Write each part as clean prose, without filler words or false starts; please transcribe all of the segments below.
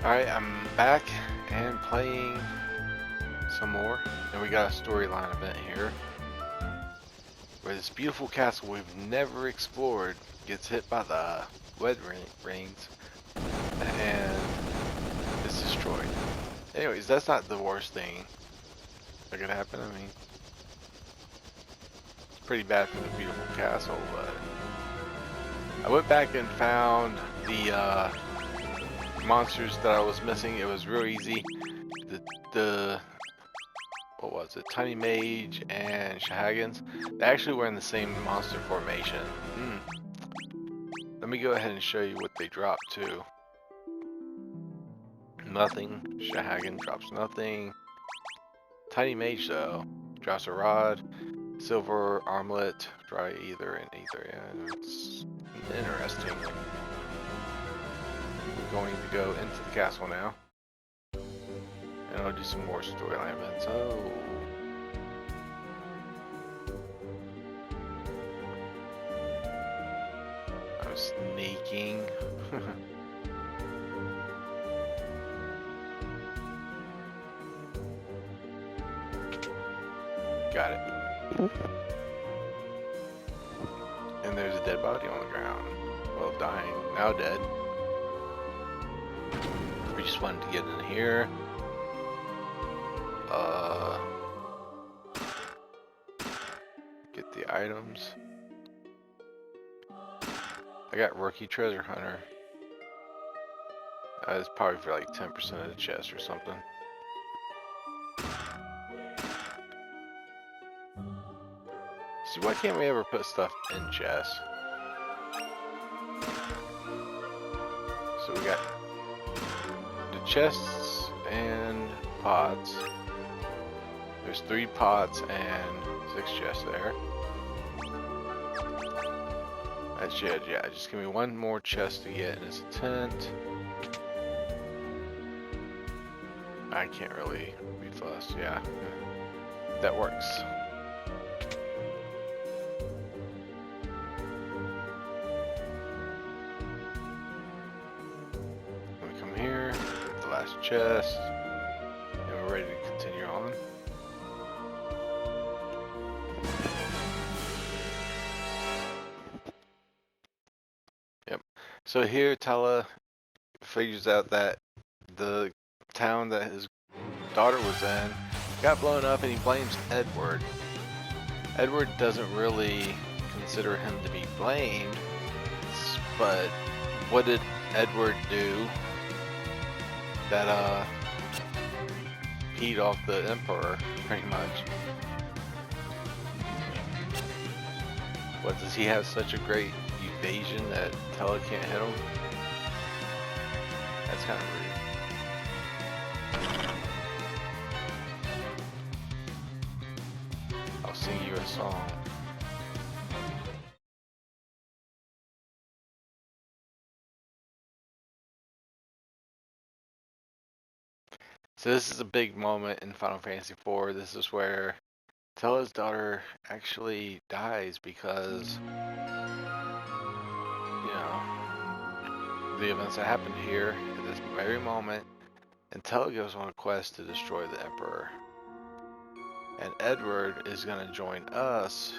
Alright, I'm back and playing some more. And we got a storyline event here. Where this beautiful castle we've never explored gets hit by the rains and is destroyed. Anyways, that's not the worst thing that could happen. I mean, it's pretty bad for the beautiful castle, but I went back and found the monsters that I was missing. It was real easy. The what was it? Tiny Mage and Shahagans. They actually were in the same monster formation. Let me go ahead and show you what they drop too. Nothing. Shahagan drops nothing. Tiny Mage though drops a rod, silver armlet, dry ether, and ether. Yeah, it's interesting. We're going to go into the castle now. And I'll do some more storyline events. Oh. I'm sneaking. Got it. And there's a dead body on the ground. Well, dying. Now dead. We just wanted to get in here. Get the items. I got Rookie Treasure Hunter. It's probably for like 10% of the chest or something. See, why can't we ever put stuff in chests? So we got the chests and pots. There's 3 pots and 6 chests there. That's it, yeah. Just give me one more chest to get, and it's a tent. I can't really be fussed, yeah. That works. We come here, get the last chest, and we're ready to continue on. Yep. So here, Tala figures out that the town that his daughter was in got blown up, and he blames Edward. Edward doesn't really consider him to be blamed, but what did Edward do that peed off the Emperor, pretty much? What, does he have such a great evasion that Tella can't hit him? That's kind of rude. I'll sing you a song. So this is a big moment in Final Fantasy IV. This is where Tella's daughter actually dies because, you know, the events that happened here at this very moment. And Tella goes on a quest to destroy the Emperor. And Edward is going to join us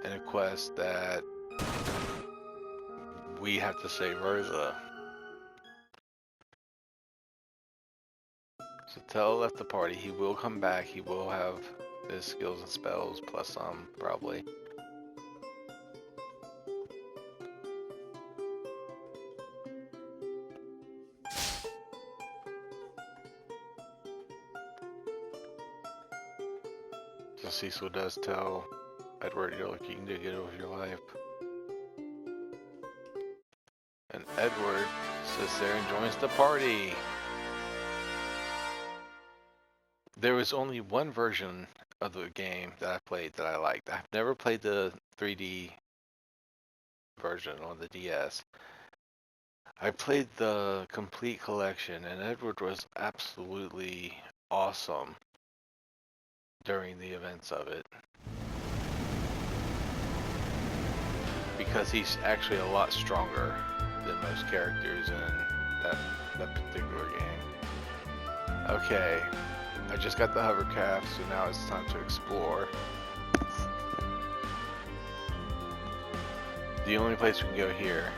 in a quest that we have to save Urza. So Tella left the party. He will come back. He will have his skills and spells plus some, probably. So Cecil does tell Edward, look, you can do get over your life. And Edward sits there and joins the party. There was only one version of the game that I played that I liked. I've never played the 3D version on the DS. I played the complete collection, and Edward was absolutely awesome during the events of it. Because he's actually a lot stronger than most characters in that particular game. Okay, I just got the hovercraft, so now it's time to explore. The only place we can go here.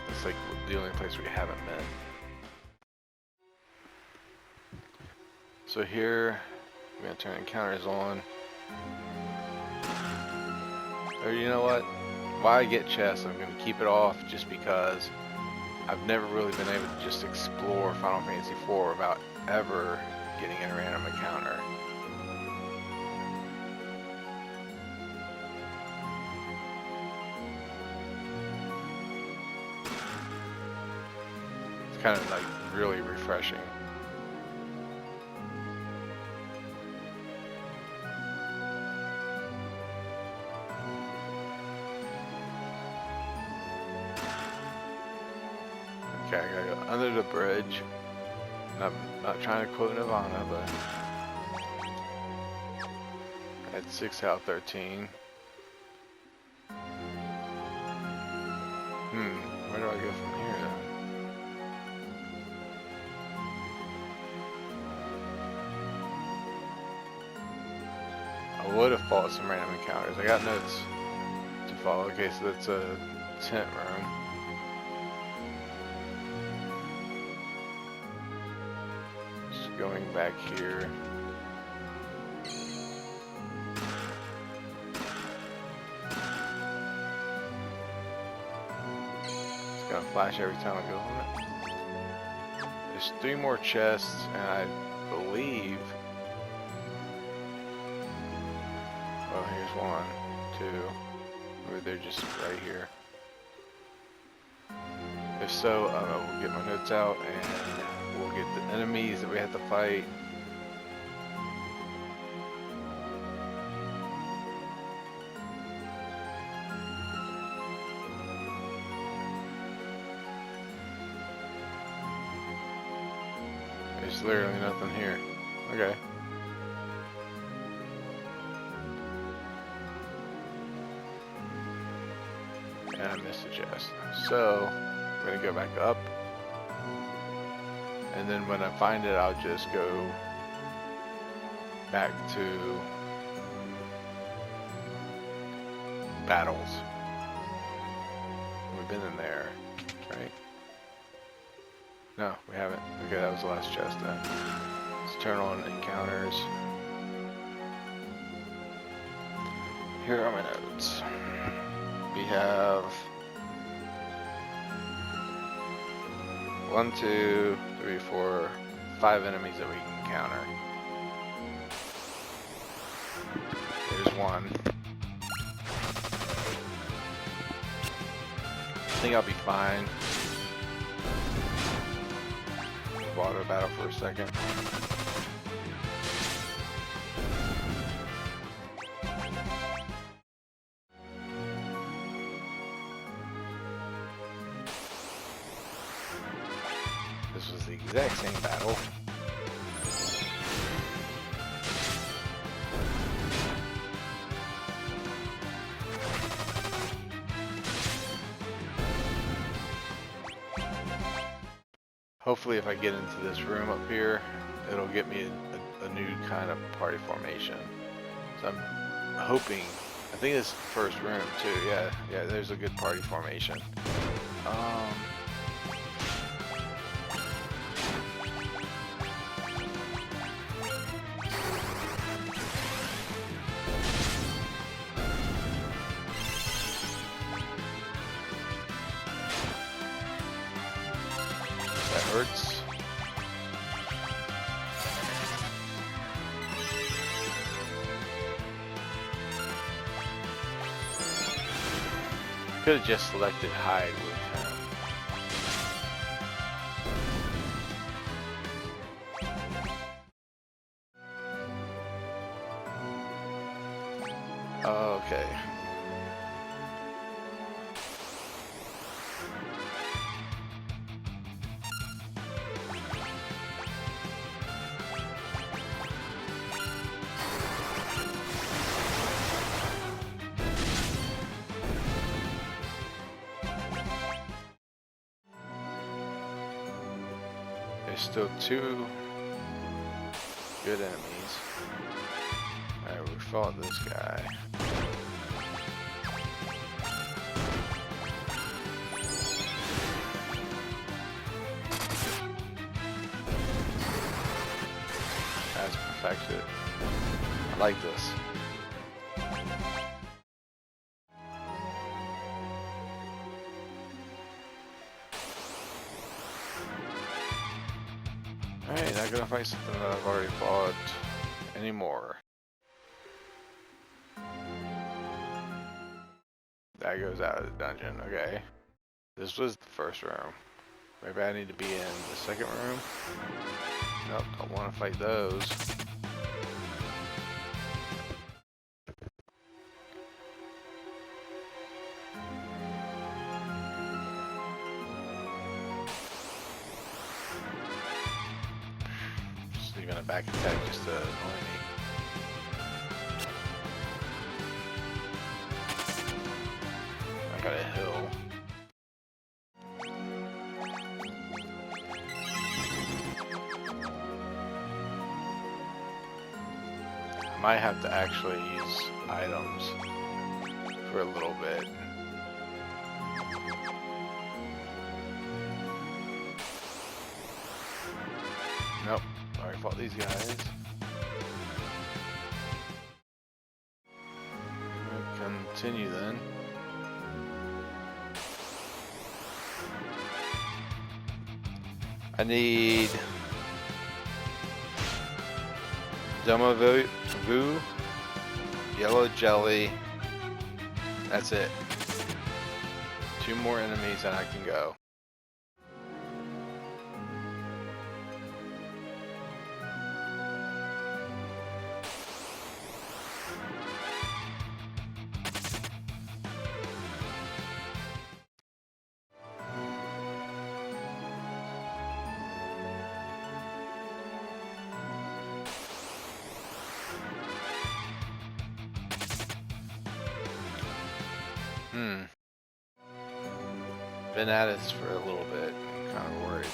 It's like the only place we haven't been. So here, I'm gonna turn encounters on. Or you know what? While I get chests, I'm gonna keep it off just because I've never really been able to just explore Final Fantasy IV without ever getting a random encounter. It's kind of like really refreshing. Okay, I gotta go under the bridge. I'm not trying to quote Nirvana, but I had 6 out of 13. Where do I go from here then? I would have fought some random encounters. I got notes to follow. Okay, so that's a tent room. Just going back here. It's gonna flash every time I go on it. There's 3 more chests, and I believe. Well, here's 1, 2, or they're just right here. If so, we'll get my notes out and we'll get the enemies that we have to fight. There's literally nothing here. Okay. And I missed a chest. So, I'm gonna go back up. And then when I find it, I'll just go back to battles. We've been in there, right? No, we haven't. Okay, that was the last chest then. Let's turn on encounters. Here are my notes. We have 1, 2, 3, 4, 5 enemies that we can encounter. There's 1. I think I'll be fine. Auto battle for a second. This was the exact same battle. Hopefully if I get into this room up here, it'll get me a new kind of party formation. So I'm hoping, I think this first room too, yeah, there's a good party formation. That hurts. Could have just selected hide with him. Okay. There's still 2 good enemies. Alright, we fought this guy. That's perfected. I like this. Alright, not gonna fight something that I've already fought anymore. That goes out of the dungeon, okay. This was the first room. Maybe I need to be in the second room? Nope, don't want to fight those. Just even a back attack just to annoy me. I got a hill. I might have to actually use items for a little bit. Nope, already fought these guys. We'll continue then. I need Domavu, yellow jelly. That's it. 2 more enemies and I can go. Been at this for a little bit. I'm kind of worried.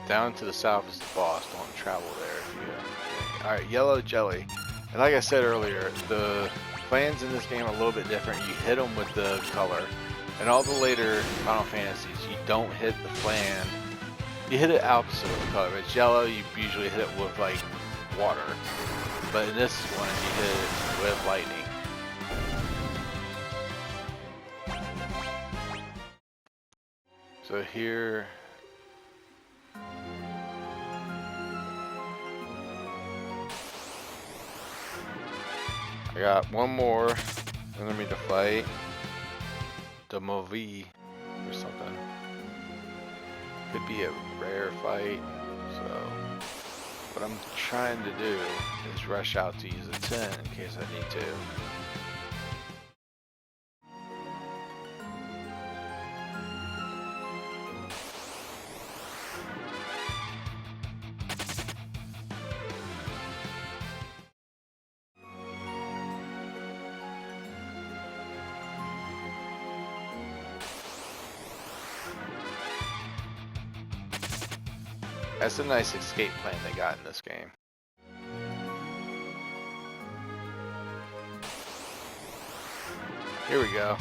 Down to the south is the boss. Don't travel there if you. Alright, yellow jelly. And like I said earlier, the plans in this game are a little bit different. You hit them with the color. In all the later Final Fantasies, you don't hit the plan. You hit it opposite of the color. If it's yellow, you usually hit it with like water. But in this one, you hit it with lightning. So here... I got one more enemy to fight. The Movi or something. Could be a rare fight, so what I'm trying to do is rush out to use a 10 in case I need to. That's a nice escape plan they got in this game. Here we go.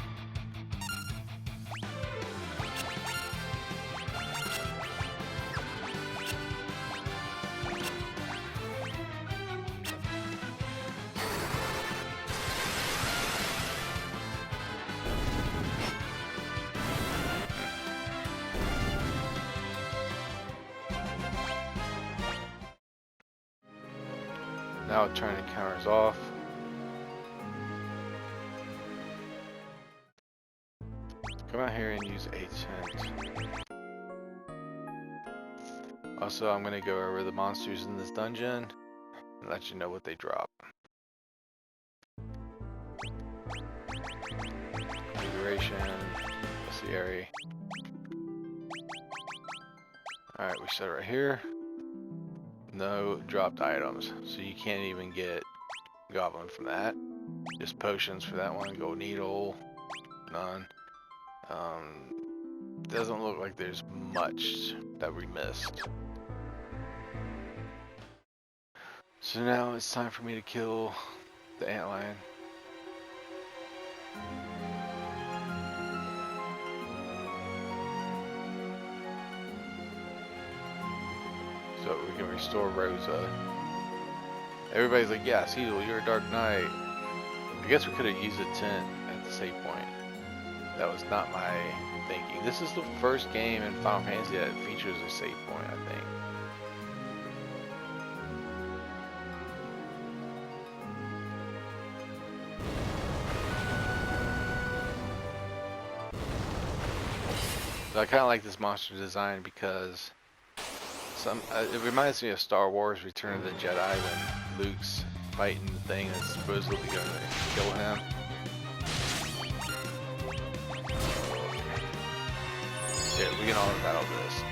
Now it turning counters off. Come out here and use A10. Also, I'm going to go over the monsters in this dungeon and let you know what they drop. Configuration, Bestiary. Alright, we set it right here. No dropped items, so you can't even get goblin from that. Just potions for that one. Gold needle, none. Doesn't look like there's much that we missed. So now it's time for me to kill the antlion. So we can restore Rosa. Everybody's like, yeah, Cecil, you're a Dark Knight. I guess we could have used a tent at the save point. That was not my thinking. This is the first game in Final Fantasy that features a save point, I think. So I kind of like this monster design because it reminds me of Star Wars Return of the Jedi when Luke's fighting the thing that's supposedly going to kill him. Yeah, we can all battle this.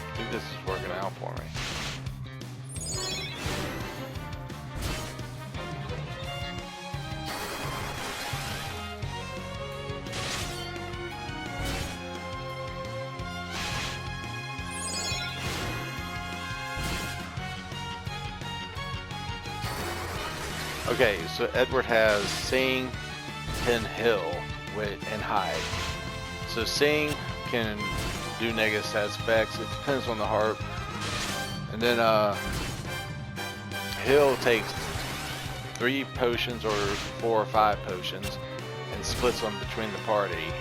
I think this is working out for me. Okay, so Edward has Sing, Pin, Hill, and Hide. So Sing can do negative stats effects. It depends on the harp. And then Hill takes 3 potions or 4 or 5 potions and splits them between the party.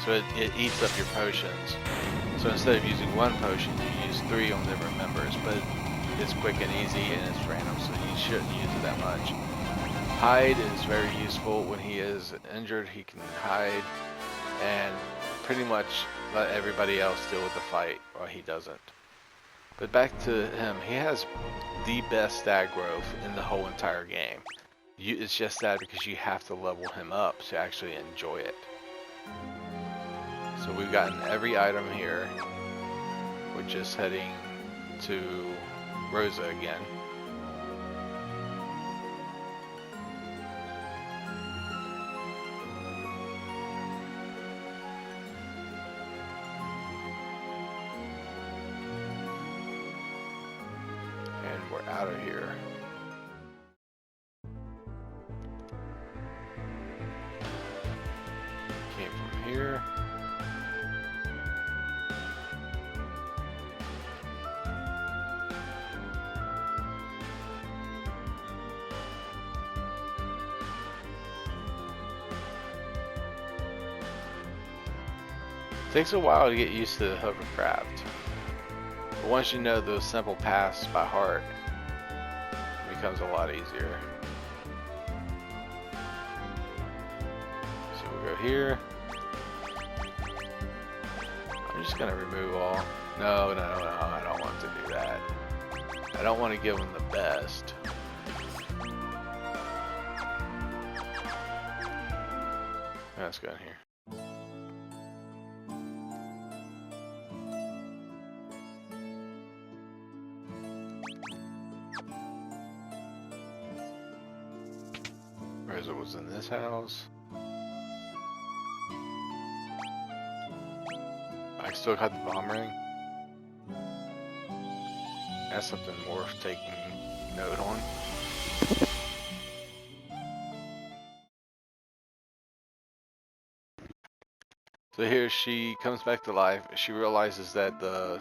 So it eats up your potions. So instead of using 1 potion, you use 3 on different members. But it's quick and easy and it's random, so you shouldn't use it that much. Hide is very useful. When he is injured, he can hide and pretty much let everybody else deal with the fight while he doesn't. But back to him, he has the best stat growth in the whole entire game. It's just sad because you have to level him up to actually enjoy it. So we've gotten every item here. We're just heading to Rosa again. And we're out of here. Came from here. Takes a while to get used to hovercraft, but once you know those simple paths by heart, it becomes a lot easier. So we'll go here. I'm just gonna remove all. No, I don't want to do that. I don't want to give them the best. Let's go in here. Rosa was in this house. I still got the bomb ring. That's something worth taking note on. So here she comes back to life. She realizes that the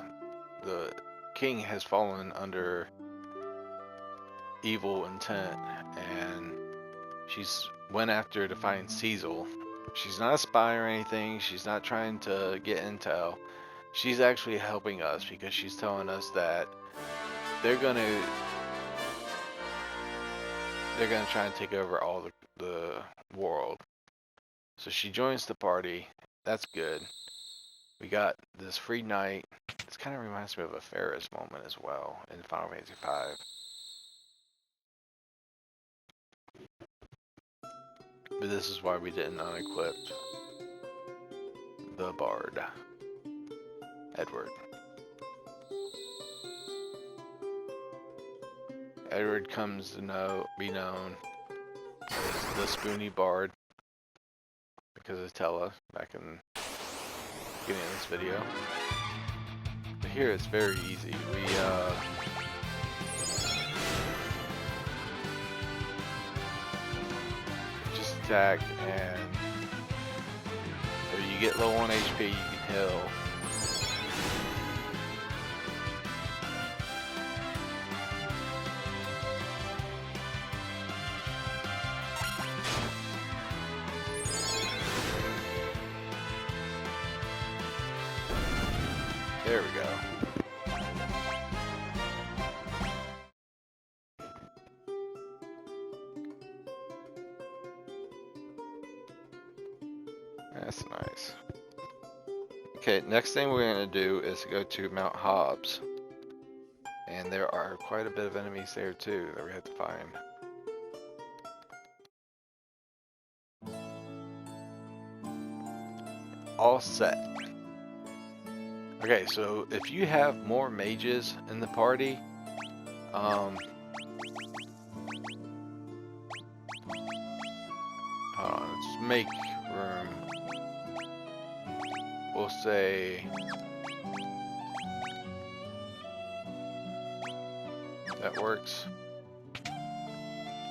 king has fallen under evil intent, and she's went after to find Cecil. She's not a spy or anything. She's not trying to get intel. She's actually helping us because she's telling us that they're gonna try and take over all the world. So she joins the party. That's good. We got this free night. It's kind of reminds me of a Ferris moment as well in Final Fantasy V. But this is why we didn't unequip the Bard, Edward. Edward comes to be known as the Spoony Bard because of Tella back in the beginning of this video. But here it's very easy. We just attack, and if you get low on HP, you can heal. There we go. That's nice. Okay, next thing we're going to do is go to Mount Hobbs. And there are quite a bit of enemies there too that we have to find. All set. Okay, so if you have more mages in the party, let's make room. We'll say that works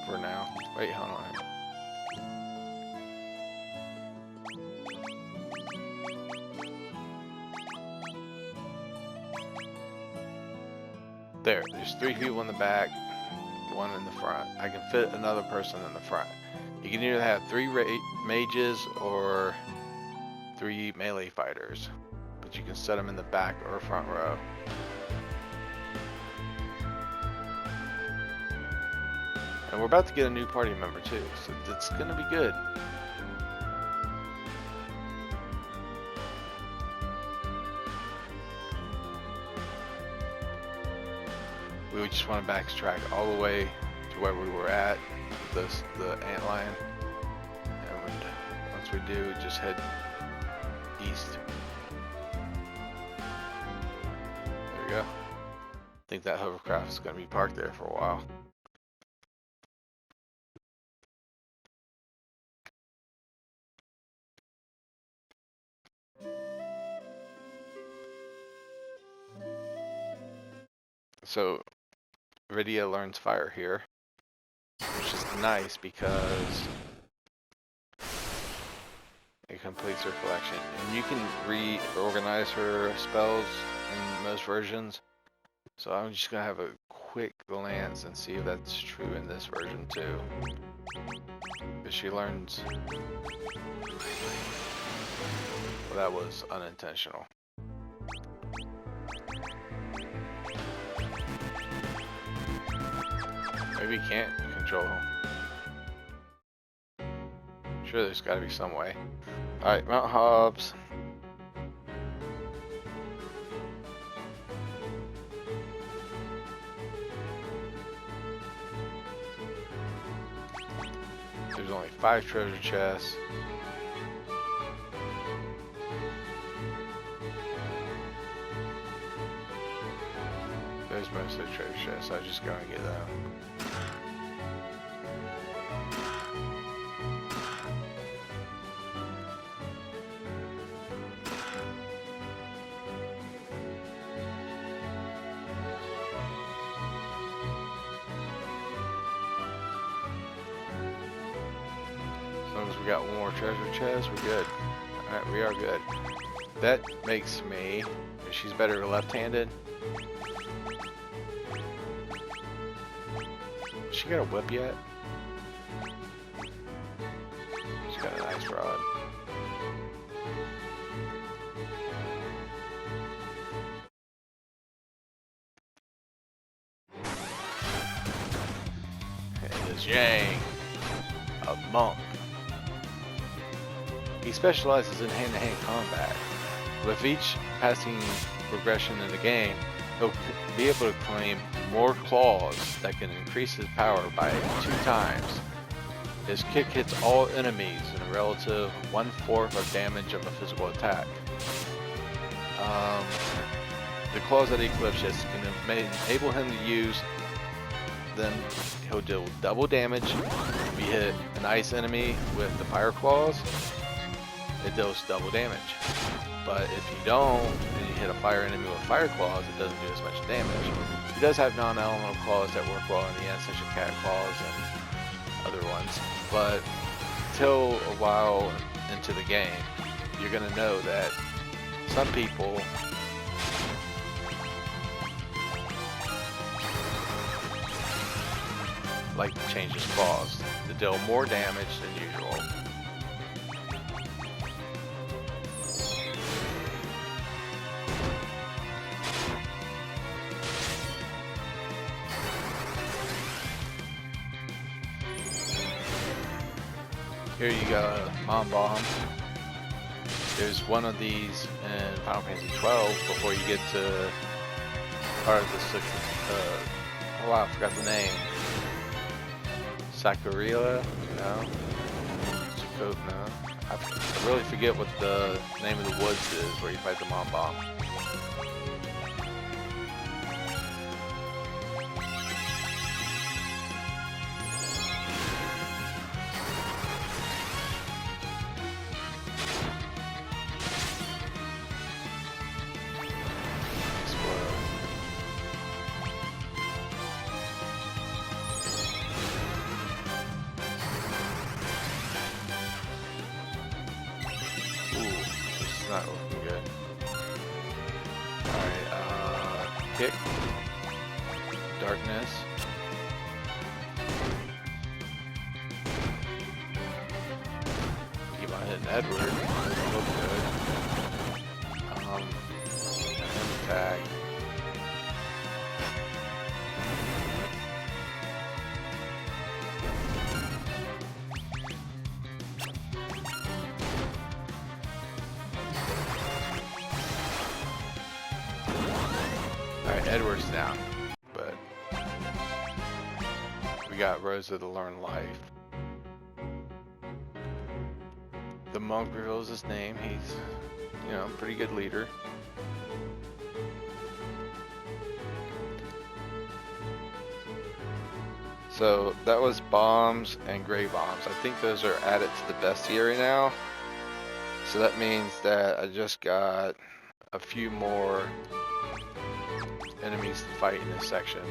for now. Wait, hold on. There's 3 people in the back, 1 in the front. I can fit another person in the front. You can either have 3 mages or 3 melee fighters, but you can set them in the back or front row. And we're about to get a new party member too, so it's gonna be good. We just want to backtrack all the way to where we were at, the antlion, and once we do, just head east. There we go. I think that hovercraft is going to be parked there for a while. So Rydia learns fire here, which is nice because it completes her collection. And you can reorganize her spells in most versions. So I'm just going to have a quick glance and see if that's true in this version too. Because she learns... Well, that was unintentional. Maybe you can't control him. Sure, there's got to be some way. Alright, Mount Hobbs. There's only 5 treasure chests. There's mostly treasure chests, so I just go and get them. As long as we got 1 more treasure chest, we're good. Alright, we are good. That makes me... She's better left-handed. She got a whip yet? She's got a nice rod. It is Yang, a monk. He specializes in hand-to-hand combat. With each passing progression in the game, he'll be able to claim more claws that can increase his power by 2 times. His kick hits all enemies in a relative 1/4 of damage of a physical attack. The claws that he equips can enable him to use them. He'll deal double damage. If you hit an ice enemy with the fire claws, it deals double damage. But if you don't, and you hit a fire enemy with fire claws, it doesn't do as much damage. He does have non-elemental claws that work well in the end, such as cat claws and other ones. But till a while into the game, you're going to know that some people like to change his claws to deal more damage than usual. Here you go, Mom Bomb. There's one of these in Final Fantasy 12 before you get to part of the oh wow, I forgot the name. Sakurila? No. No. I really forget what the name of the woods is where you fight the Mom Bomb. Not looking good. Alright, kick. Darkness. Keep on hitting Edward. Doesn't look good. Tag. Alright, Edward's down, but we got Rosa to learn life. The monk reveals his name. He's, you know, a pretty good leader. So that was bombs and gray bombs. I think those are added to the bestiary now. So that means that I just got a few more enemies to fight in this section.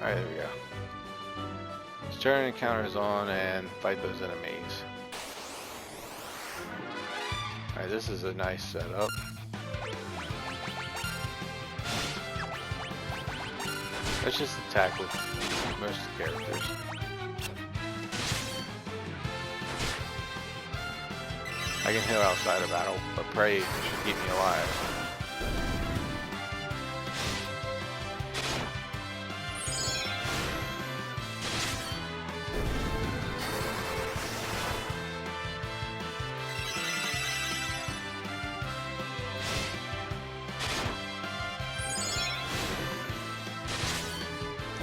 Alright, there we go. Let's turn encounters on and fight those enemies. Alright, this is a nice setup. Let's just attack with most characters. I can heal outside of battle, but Prey should keep me alive.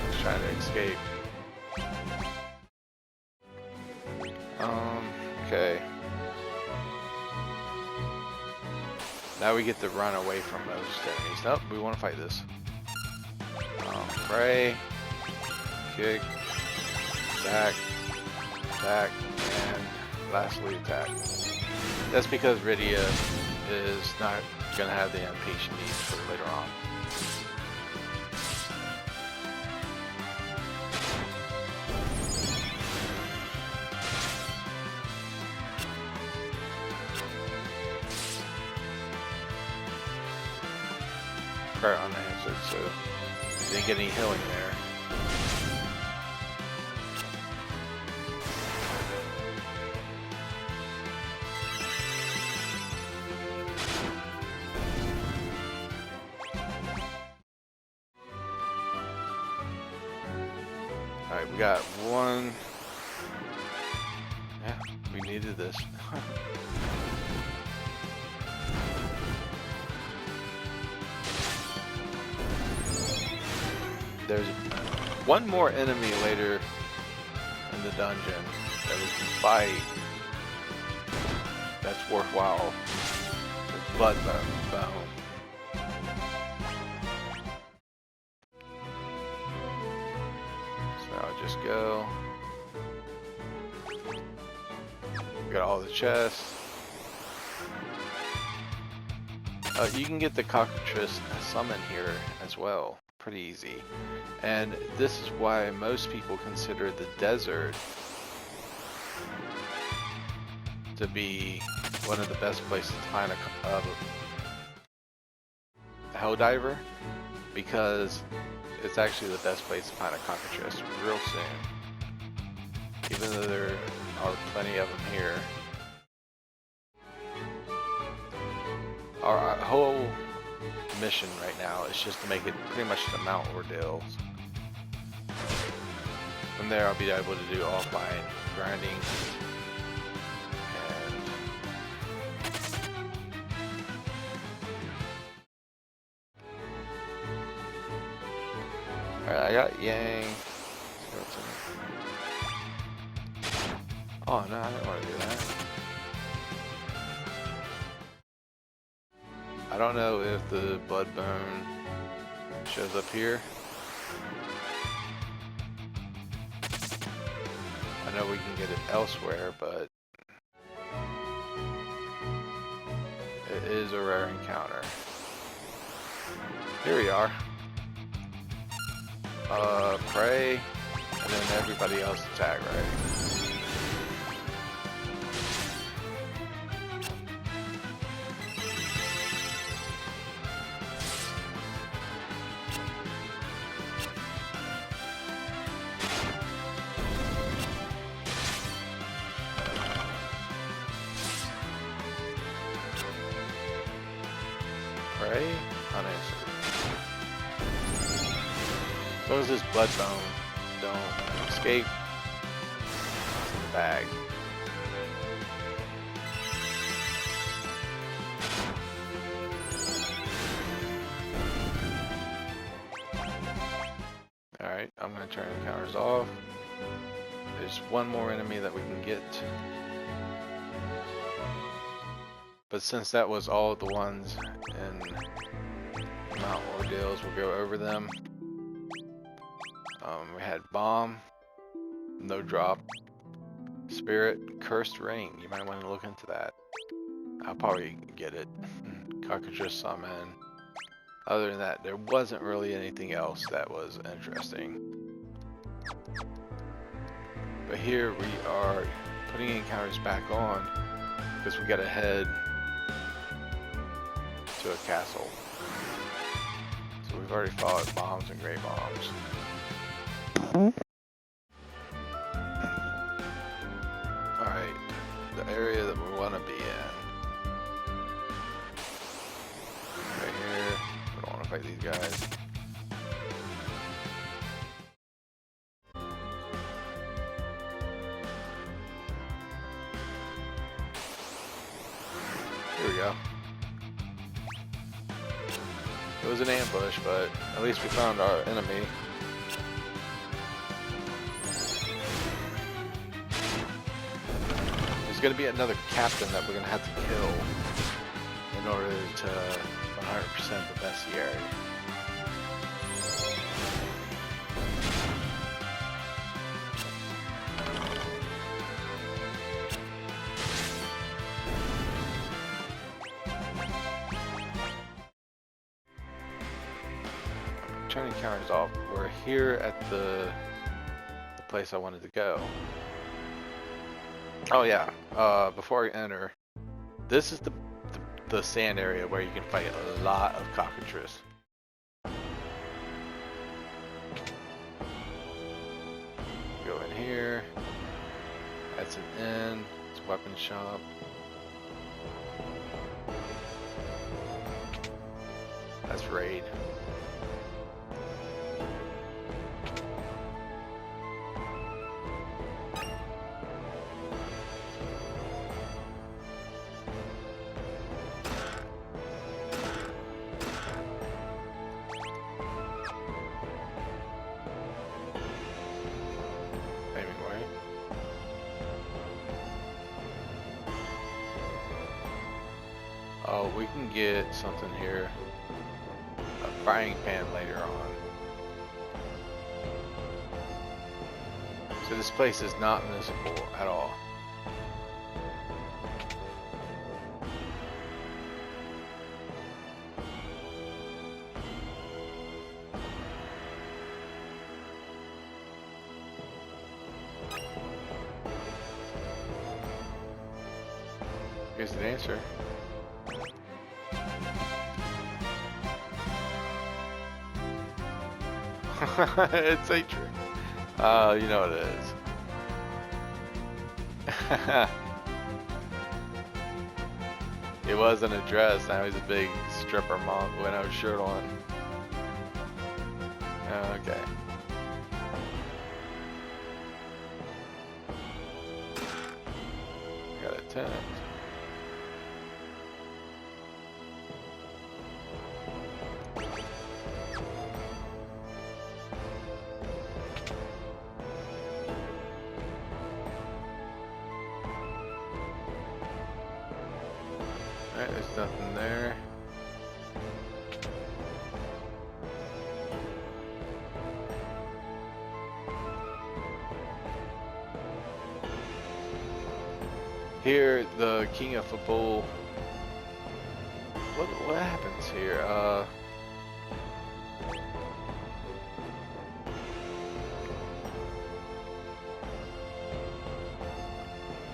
Let's try to escape. Okay. Now we get to run away from those enemies. Nope, we want to fight this. Pray, kick, attack, attack, and lastly attack. That's because Rydia is not going to have the MP she needs for later on. Unanswered, so didn't get any healing there. Alright, We got one. Yeah, we needed this. There's one more enemy later in the dungeon that we can fight that's worthwhile. It's Bloodbone. So I'll just go. We got all the chests. You can get the cockatrice summon here as well. Pretty easy. And this is why most people consider the desert to be one of the best places to find a helldiver, because it's actually the best place to find a cockatrice real soon. Even though there are plenty of them here. Our whole mission right now is just to make it pretty much the Mount Ordeal. From there I'll be able to do offline grinding and alright, I got Yang. Oh no, I didn't want to do that. I don't know if the Bloodbone shows up here. I know we can get it elsewhere, but it is a rare encounter. Here we are. Pray, and then everybody else attack, right? Pray, unanswered. As long as this Bloodbone don't escape, it's in the bag. Alright, I'm going to turn encounters off. There's one more enemy that we can get. But since that was all the ones in Mount Ordeals, we'll go over them. We had Bomb, No Drop, Spirit, Cursed Ring. You might want to look into that. I'll probably get it. Cockatrice Summon. Other than that, there wasn't really anything else that was interesting. But here we are putting encounters back on because we gotta head to a castle. So we've already fought bombs and gray bombs. Alright, the area that we want to be in. Right here. We don't want to fight these guys. Here we go. It was an ambush, but at least we found our enemy. There's going to be another captain that we're going to have to kill in order to 100% the bestiary. Turning counters off. We're here at the place I wanted to go. Oh yeah, before I enter, this is the sand area where you can fight a lot of cockatrice. Go in here. That's an inn. It's a weapon shop. That's raid. we can get something here. A frying pan later on. So this place is not municipal at all. Here's the answer. It's a trick. You know what it is. He wasn't a dress, now he's a big stripper monk with no shirt on. Okay. Got a tent. Alright, there's nothing there. Here, the king of football. What happens here? I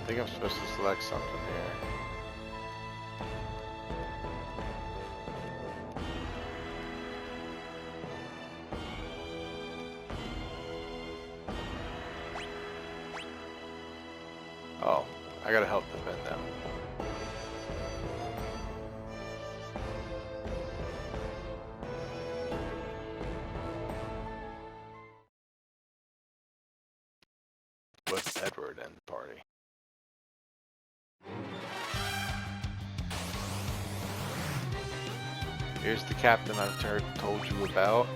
think I'm supposed to select something here. Oh, I gotta help defend them. With Edward and the party. Here's the captain I've told you about.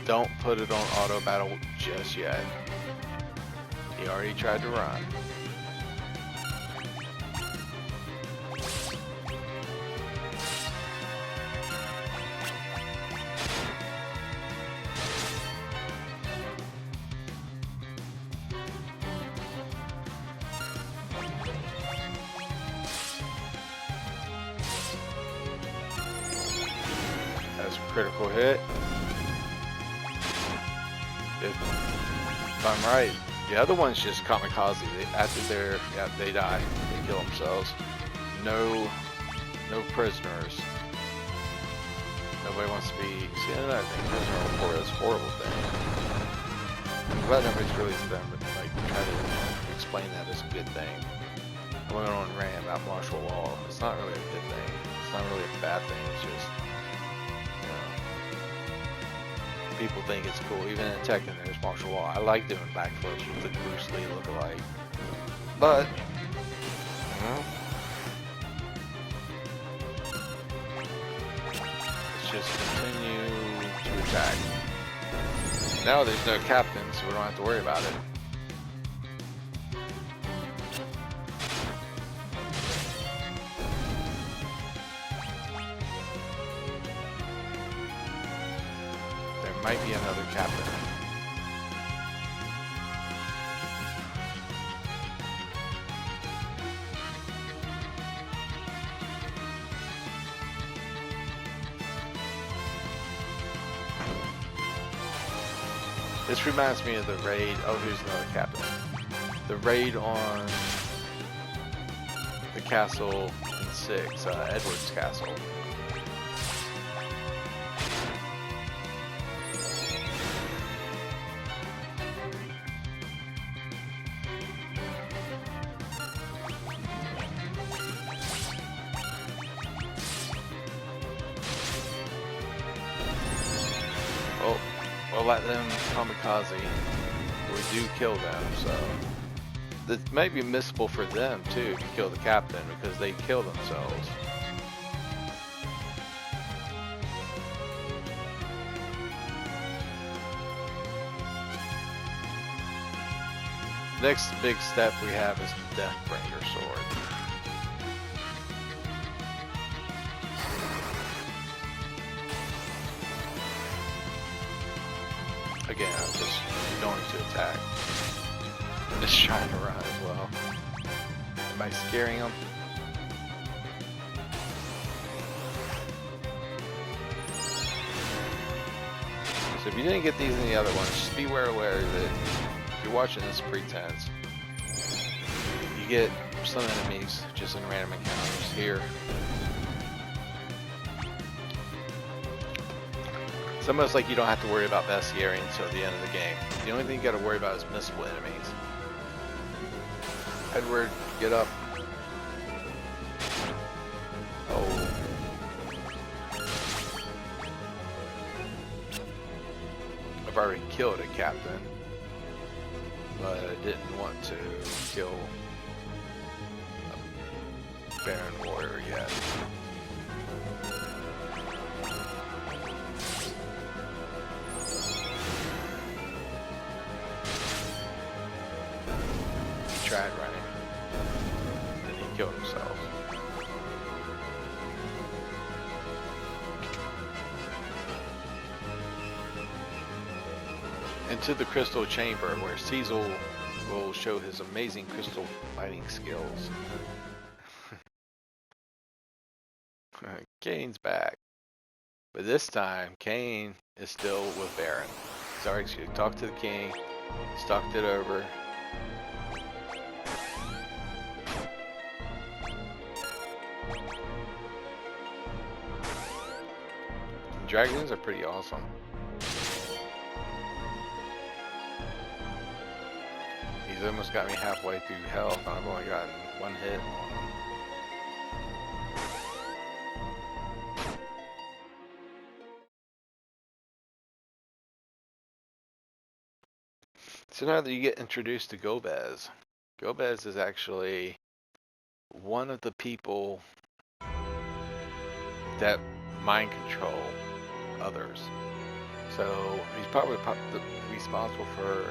Don't put it on auto battle just yet. He already tried to run. That's a critical hit. If I'm right, the other one's just kamikaze. After they die, they kill themselves. No prisoners. Nobody wants to be. See, another thing, prisoner report is a horrible thing. I'm glad nobody's released them, but like try to explain that as a good thing. I'm going on rant about martial law. It's not really a good thing. It's not really a bad thing. It's just. People think it's cool. Even in Tekken, there's martial law. I like doing backflips with the Bruce Lee look-alike. But, let's just continue to attack. Now there's no captain, so we don't have to worry about it. Might be another captain. This reminds me of the raid. Oh, here's another captain. The raid on the castle in 6, Edward's castle. We'll let them kamikaze. We do kill them, so that may be missable for them too to kill the captain because they kill themselves. Next big step we have is the Deathbringer sword. Again, I'm just going to attack. Just trying to run as well. Am I scaring him? So if you didn't get these in the other ones, just be aware that if you're watching this pretense, you get some enemies just in random encounters here. It's almost like you don't have to worry about bestiary until the end of the game. The only thing you got to worry about is missile enemies. Edward, get up. Oh. I've already killed a captain, but I didn't want to kill a Baron warrior yet. He tried running, then he killed himself. Into the crystal chamber, where Cecil will show his amazing crystal fighting skills. Kane's back, but this time Kane is still with Baron. Sorry, excuse me. Talk to the king. He's talked it over. Dragons are pretty awesome. He's almost got me halfway through health, and I've only gotten one hit. So now that you get introduced to Gobez, Gobez is actually one of the people that mind control others. So he's probably responsible for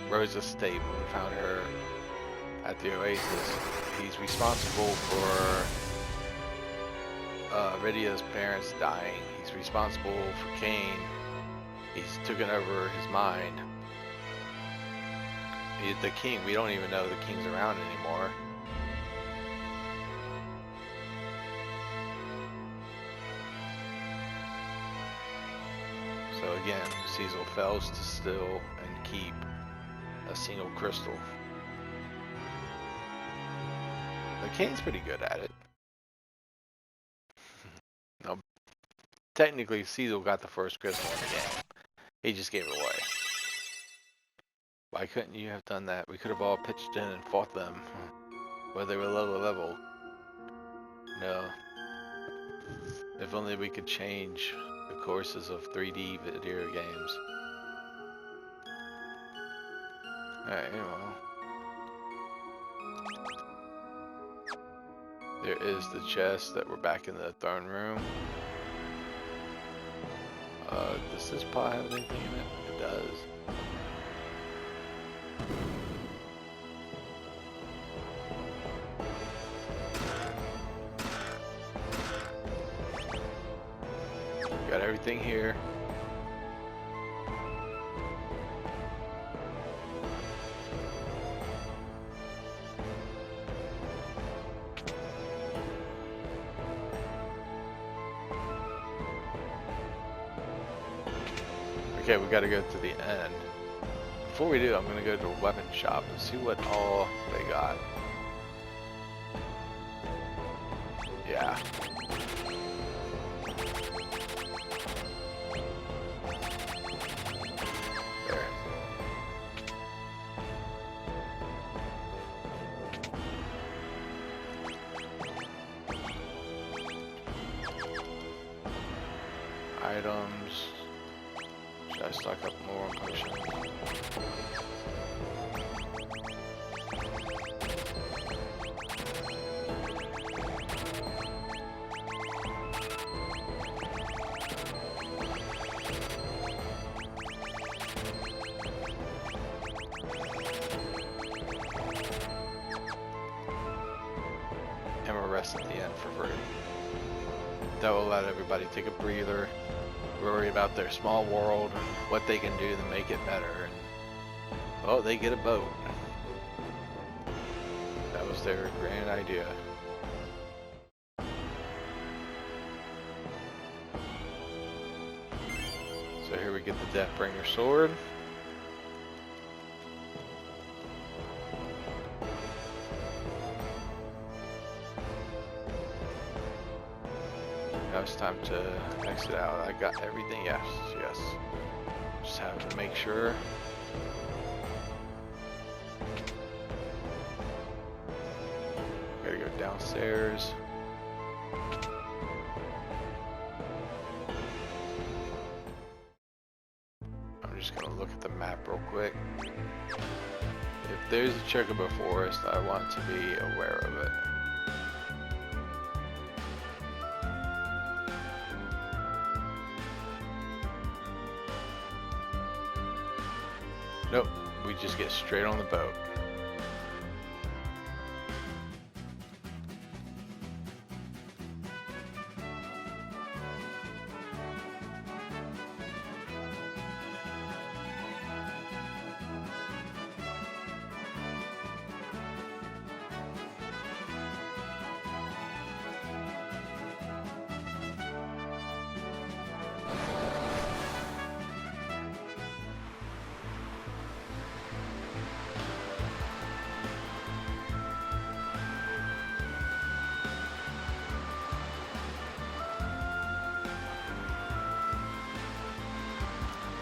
Rosa's state when we found her at the Oasis. He's responsible for Rydia's parents dying. He's responsible for Kane. He's taken over his mind. The king, we don't even know the king's around anymore. So again, Cecil fails to steal and keep a single crystal. The king's pretty good at it. No, technically Cecil got the first crystal in the game. He just gave it away. Why couldn't you have done that? We could have all pitched in and fought them. Whether they were lower level. No. If only we could change the courses of 3D video games. Alright, well. There is the chest that we're back in the throne room. Does this pot have anything in it? It does. Got everything here. Okay, we gotta go to the end. Before we do, I'm gonna go to a weapon shop and see what all they got. Yeah. There. Items. Should I stock up more on potions? let everybody take a breather, worry about their small world and what they can do to make it better. And, oh, they get a boat. That was their grand idea. So here we get the Deathbringer sword. Now it's time to exit out. I got everything. Yes, yes. Just have to make sure. Gotta go downstairs. I'm just gonna look at the map real quick. If there's a Chocobo Forest, I want to be aware of it. Nope, we just get straight on the boat.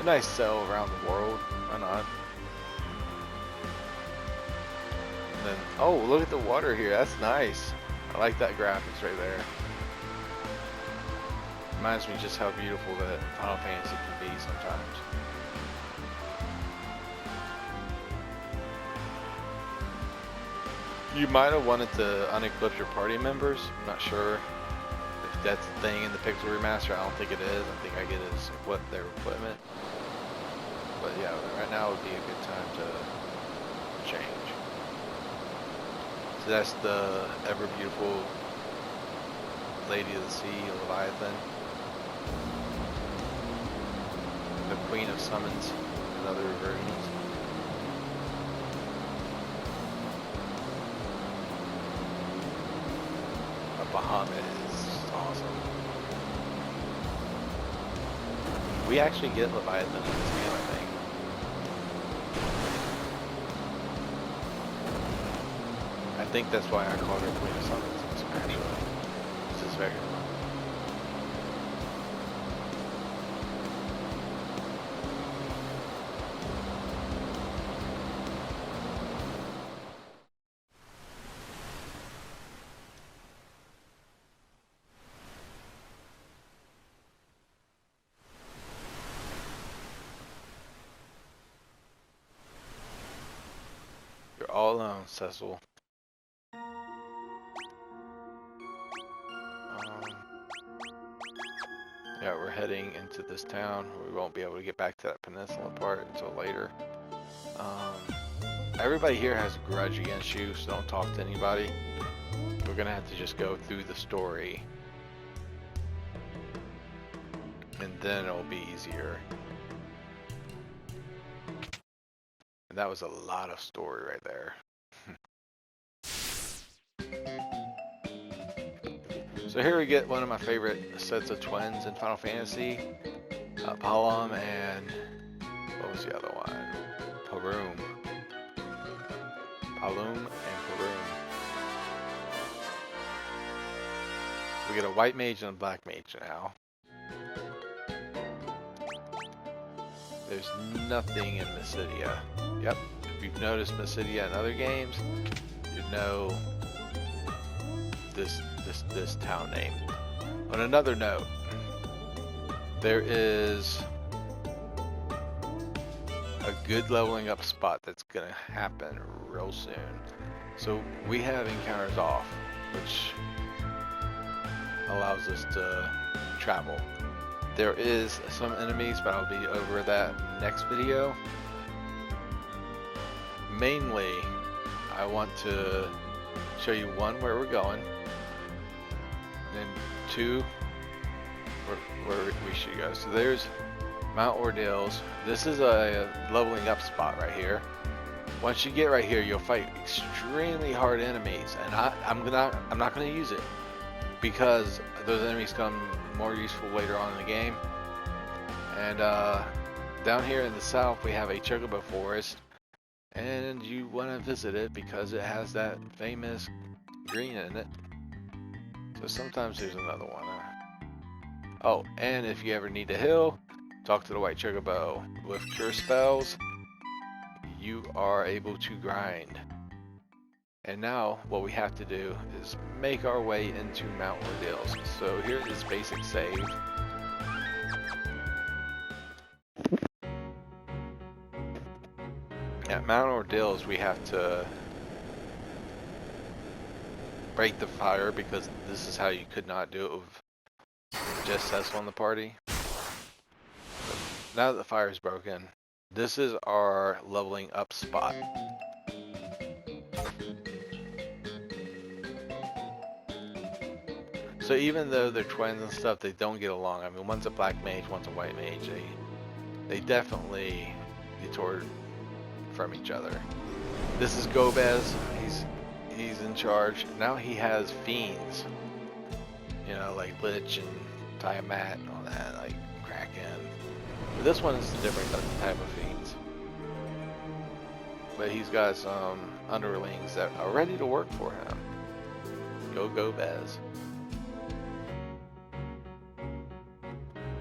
A nice sail around the world, why not? And then, oh, look at the water here, that's nice. I like that graphics right there. Reminds me just how beautiful that Final Fantasy can be sometimes. You might have wanted to unequip your party members. I'm not sure if that's the thing in the Pixel Remaster. I don't think it is. I think I get is equip their equipment. But yeah, right now would be a good time to change. So that's the ever beautiful Lady of the Sea, Leviathan. The Queen of Summons in other versions. Bahamut is awesome. We actually get Leviathan in this game, I think. I think that's why I called her Queen of Summons, actually. This is very fun. You're all alone, Cecil. Yeah, we're heading into this town. We won't be able to get back to that peninsula part until later. Everybody here has a grudge against you, so don't talk to anybody. We're gonna have to just go through the story, and then it'll be easier. And that was a lot of story right there. So here we get one of my favorite sets of twins in Final Fantasy. Palom and, what was the other one? Parum. Palom and Parum. We get a white mage and a black mage now. There's nothing in Mysidia. Yep, if you've noticed Mysidia in other games, you know this town name. On another note, there is a good leveling up spot that's gonna happen real soon. So we have encounters off, which allows us to travel. There is some enemies, but I'll be over that next video. Mainly, I want to show you one, where we're going, and two, where we should go. So there's Mount Ordeals. This is a leveling up spot right here. Once you get right here, you'll fight extremely hard enemies, and I'm not gonna use it because those enemies come more useful later on in the game. And down here in the south, we have a chocobo forest, and you want to visit it because it has that famous green in it. So sometimes there's another one. Oh, and if you ever need a heal, talk to the white chocobo. With cure spells, you are able to grind. And now what we have to do is make our way into Mount Ordeals. So here's this basic save. At Mount Ordeals, we have to break the fire because this is how you could not do it with just Cecil in the party. But now that the fire is broken, this is our leveling up spot. So even though they're twins and stuff, they don't get along. I mean, one's a black mage, one's a white mage. They definitely detoured from each other. This is Gobez. He's in charge. Now he has fiends. You know, like Lich and Tiamat and all that, like Kraken. But this one is a different type of fiends. But he's got some underlings that are ready to work for him. Go Gobez.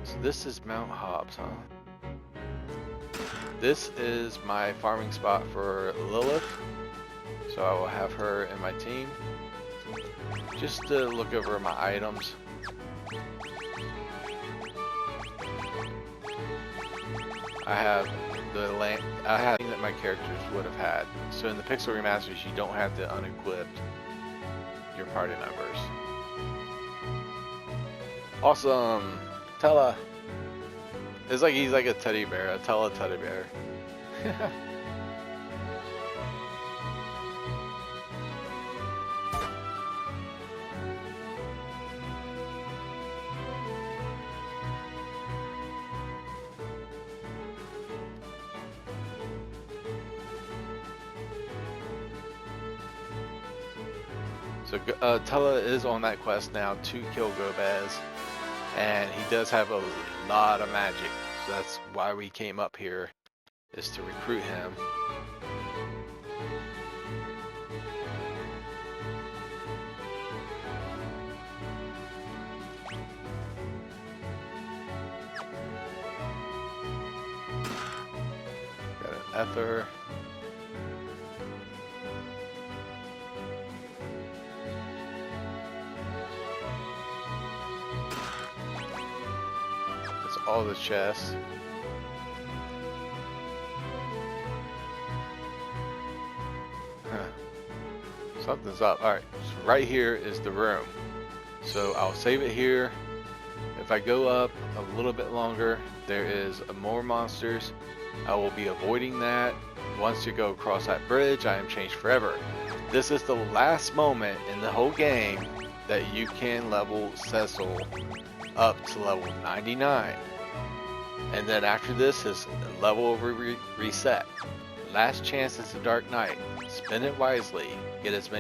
So this is Mount Hobbs, huh? This is my farming spot for Lilith, so I will have her in my team just to look over my items. I have the land. I have everything that my characters would have had. So in the Pixel Remasters, you don't have to unequip your party members. Awesome, Tella. It's like he's like a teddy bear, a Tella teddy bear. So Tella is on that quest now to kill Gobez, and he does have a lot of magic, so that's why we came up here, is to recruit him. Got an Ether. All the chests. Something's up. Alright, so right here is the room. So I'll save it here. If I go up a little bit longer, there is more monsters. I will be avoiding that. Once you go across that bridge, I am changed forever. This is the last moment in the whole game that you can level Cecil up to level 99. And then after this, his level will reset. Last chance is the Dark Knight. Spend it wisely. Get as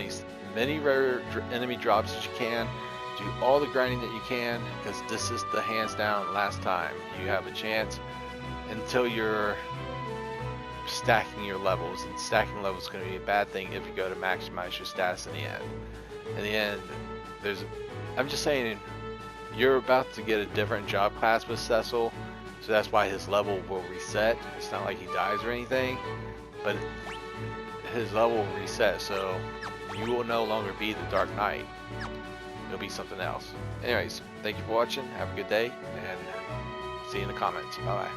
many rare enemy drops as you can. Do all the grinding that you can, because this is the hands down last time you have a chance until you're stacking your levels. And stacking levels is going to be a bad thing if you go to maximize your stats in the end. In the end, I'm just saying, you're about to get a different job class with Cecil. So that's why his level will reset. It's not like he dies or anything, but his level will reset, so you will no longer be the Dark Knight. You'll be something else. Anyways, thank you for watching. Have a good day, and see you in the comments. Bye-bye.